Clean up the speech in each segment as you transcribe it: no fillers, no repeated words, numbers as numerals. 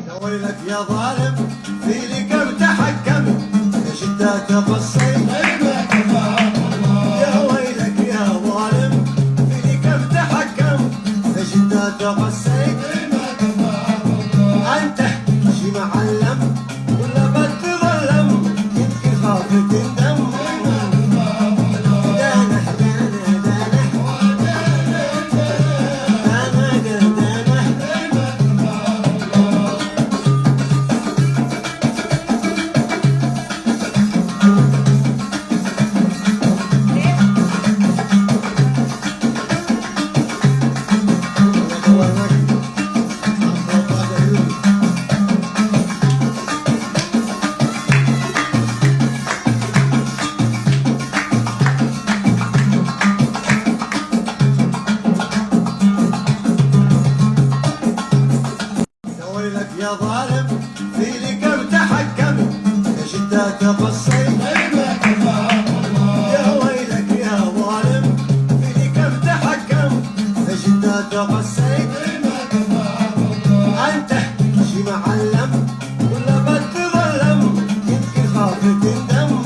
يا ويلك يا ظالم فيني كم تحكمت يا شدات قصيت يا ويلك يا ظالم فيني كم تحكمت يا شدات قصيت انت شي معلم ولا بتظلم يمكن خاف تندم يا ظالم فيني كم تحكمت يا شدات قصيت يا ويلك يا ظالم فيني كم تحكمت يا شدات قصيت انت شي معلم ولا بتظلم يمكن خاف تندم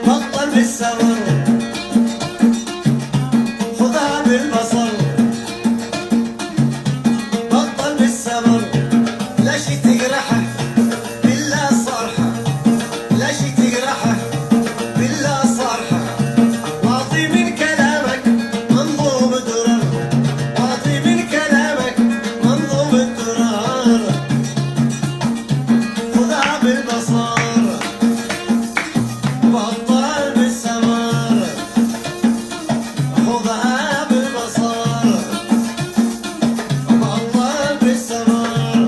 بطل بالسمر خذها بالبصر بطل بالسمر لا شي تجرحه بالله صرحه لا شي تجرحه بالله صرحه واعطي من كلامك منظوم درر واعطي من كلامك منظوم الدرر خذها بالبصر بطل بالسمر خذها بالبصر بطل بالسمر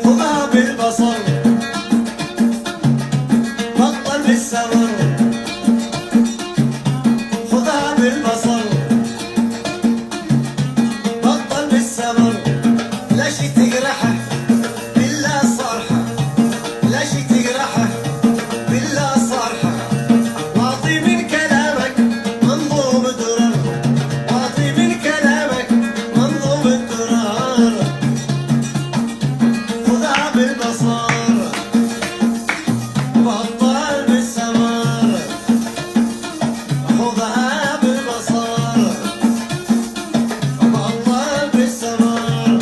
خذها بالبصر بطل بالسمر خذها بالبصر بطل بالسمر لا شي تجرحه بالله صرحه لا شي تجرحه بالله صرحه واعطي من كلامك منظوم درر واعطي من كلامك منظوم الدرر خذها بالبصر بطل بالسمر خذها بالبصر بطل بالسمر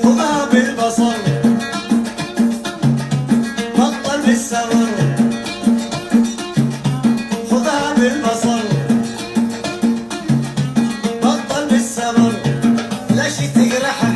خذها بالبصر بطل بالسمر خذها بالبصر بطل بالسمر لا شي تجرحه